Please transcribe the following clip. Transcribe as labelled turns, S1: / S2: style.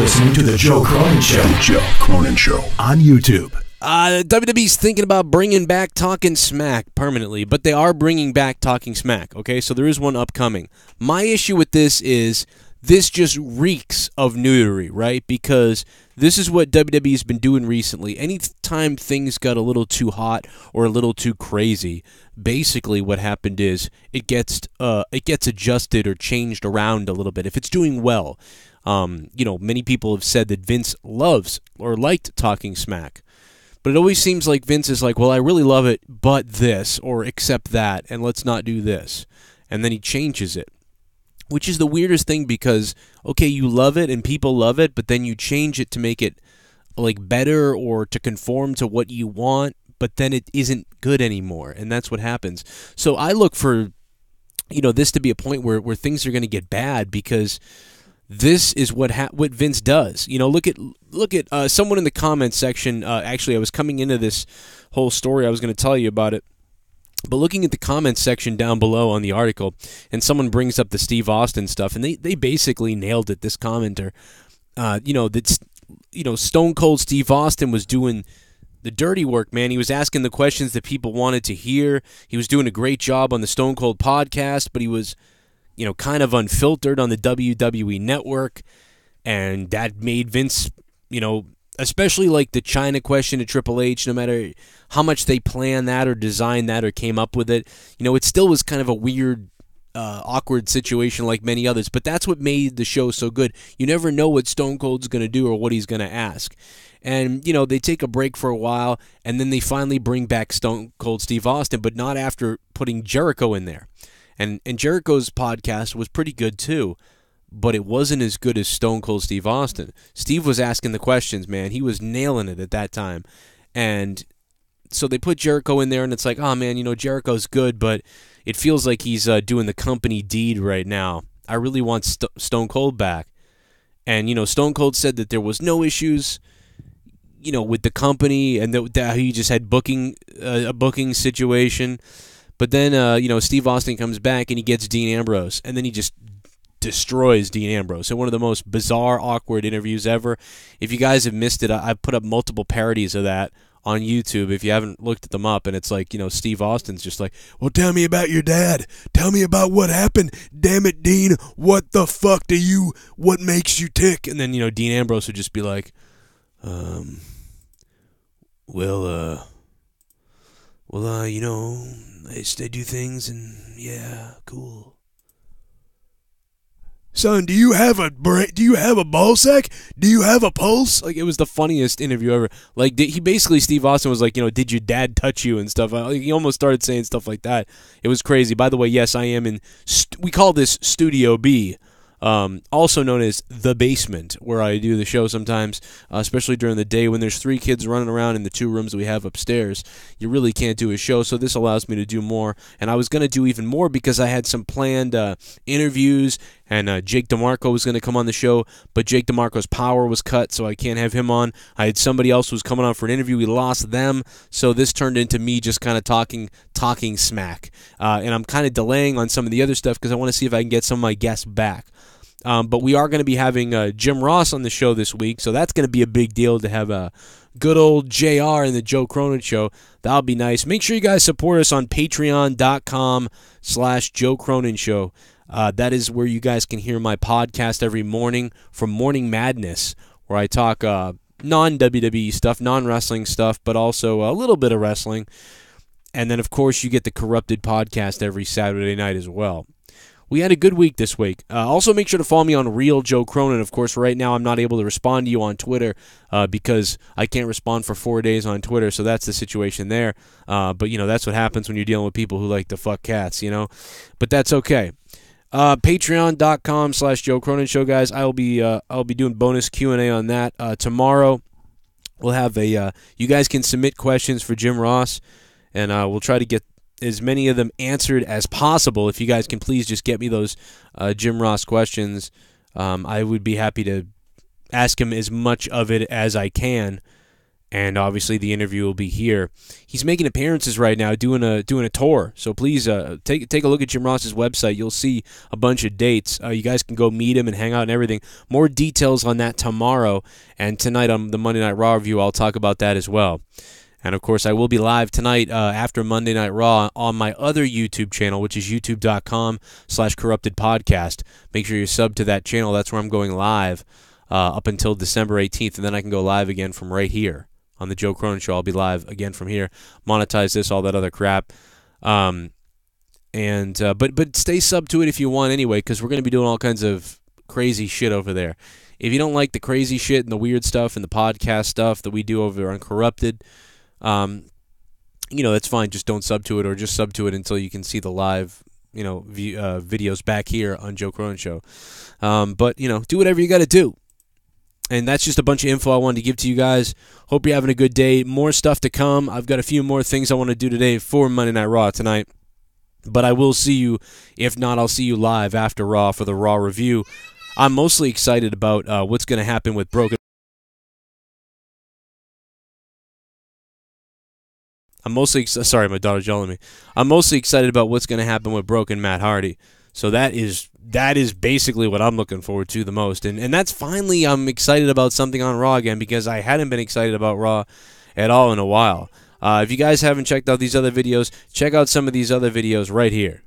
S1: listening to The Joe Cronin Show.
S2: The Joe Cronin Show.
S1: On YouTube.
S3: WWE's thinking about bringing back Talking Smack permanently, but they are bringing back Talking Smack, okay? So there is one upcoming. My issue with this is this just reeks of nudity, right? Because this is what WWE's been doing recently. Anytime things got a little too hot or a little too crazy, basically what happened is it gets adjusted or changed around a little bit. If it's doing well, many people have said that Vince loves or liked Talking Smack. But it always seems like Vince is like, well, I really love it, but this, or except that, and let's not do this. And then he changes it, which is the weirdest thing because, okay, you love it and people love it, but then you change it to make it like better or to conform to what you want, but then it isn't good anymore, and that's what happens. So I look for, this to be a point where things are going to get bad because this is what Vince does. Look at someone in the comments section. Actually, I was coming into this whole story. I was going to tell you about it. But looking at the comments section down below on the article, and someone brings up the Steve Austin stuff, and they basically nailed it, this commenter. Stone Cold Steve Austin was doing the dirty work, man. He was asking the questions that people wanted to hear. He was doing a great job on the Stone Cold podcast, but he was kind of unfiltered on the WWE network, and that made Vince, especially like the China question to Triple H, no matter how much they planned that or designed that or came up with it, it still was kind of a weird, awkward situation like many others, but that's what made the show so good. You never know what Stone Cold's going to do or what he's going to ask. And, they take a break for a while, and then they finally bring back Stone Cold Steve Austin, but not after putting Jericho in there. And Jericho's podcast was pretty good too, but it wasn't as good as Stone Cold Steve Austin. Steve was asking the questions, man. He was nailing it at that time. And so they put Jericho in there, and it's like, oh, man, Jericho's good, but it feels like he's doing the company deed right now. I really want Stone Cold back. And, Stone Cold said that there was no issues, with the company, and that he just had a booking situation. But then, Steve Austin comes back and he gets Dean Ambrose, and then he just destroys Dean Ambrose. And one of the most bizarre, awkward interviews ever. If you guys have missed it, I've put up multiple parodies of that on YouTube if you haven't looked them up. And it's like, Steve Austin's just like, well, tell me about your dad. Tell me about what happened. Damn it, Dean. What the fuck what makes you tick? And then, Dean Ambrose would just be like, I do things, and yeah, cool. Son, do you have a ball sack? Do you have a pulse? Like, it was the funniest interview ever. Like, Steve Austin was like, did your dad touch you and stuff? He almost started saying stuff like that. It was crazy. By the way, yes, I am in, we call this Studio B. Also known as The Basement, where I do the show sometimes, especially during the day when there's 3 kids running around in the 2 rooms that we have upstairs. You really can't do a show, so this allows me to do more. And I was going to do even more because I had some planned interviews, and Jake DeMarco was going to come on the show, but Jake DeMarco's power was cut, so I can't have him on. I had somebody else who was coming on for an interview. We lost them, so this turned into me just kind of talking smack. And I'm kind of delaying on some of the other stuff because I want to see if I can get some of my guests back. But we are going to be having Jim Ross on the show this week, so that's going to be a big deal to have good old JR in the Joe Cronin Show. That'll be nice. Make sure you guys support us on patreon.com/Joe Cronin Show. That is where you guys can hear my podcast every morning from Morning Madness, where I talk non-WWE stuff, non-wrestling stuff, but also a little bit of wrestling. And then, of course, you get the Corrupted podcast every Saturday night as well. We had a good week this week. Also, make sure to follow me on Real Joe Cronin. Of course, right now I'm not able to respond to you on Twitter because I can't respond for 4 days on Twitter, so that's the situation there. But, that's what happens when you're dealing with people who like to fuck cats, But that's okay. Patreon.com/Joe Cronin Show, guys. I'll be doing bonus Q&A on that. Tomorrow, we'll have you guys can submit questions for Jim Ross, and we'll try to get as many of them answered as possible. If you guys can please just get me those Jim Ross questions, I would be happy to ask him as much of it as I can. and obviously the interview will be here. He's making appearances right now, doing a tour. So please take a look at Jim Ross's website. You'll see a bunch of dates. You guys can go meet him and hang out and everything. More details on that tomorrow, and tonight on the Monday Night Raw review, I'll talk about that as well. And of course, I will be live tonight after Monday Night Raw on my other YouTube channel, which is youtube.com/corruptedpodcast. Make sure you're subbed to that channel. That's where I'm going live up until December 18th, and then I can go live again from right here on the Joe Cronin Show. I'll be live again from here. Monetize this, all that other crap. But stay subbed to it if you want anyway, because we're going to be doing all kinds of crazy shit over there. If you don't like the crazy shit and the weird stuff and the podcast stuff that we do over on Corrupted, that's fine. Just don't sub to it, or just sub to it until you can see the live, videos back here on Joe Cronin Show. But do whatever you got to do. And that's just a bunch of info I wanted to give to you guys. Hope you're having a good day. More stuff to come. I've got a few more things I want to do today for Monday Night Raw tonight. But I will see you. If not, I'll see you live after Raw for the Raw review. I'm mostly excited about what's going to happen with Broken. Sorry, my daughter's yelling at me. I'm mostly excited about what's going to happen with Broken Matt Hardy. So that is basically what I'm looking forward to the most. And that's finally, I'm excited about something on Raw again, because I hadn't been excited about Raw at all in a while. If you guys haven't checked out these other videos, check out some of these other videos right here.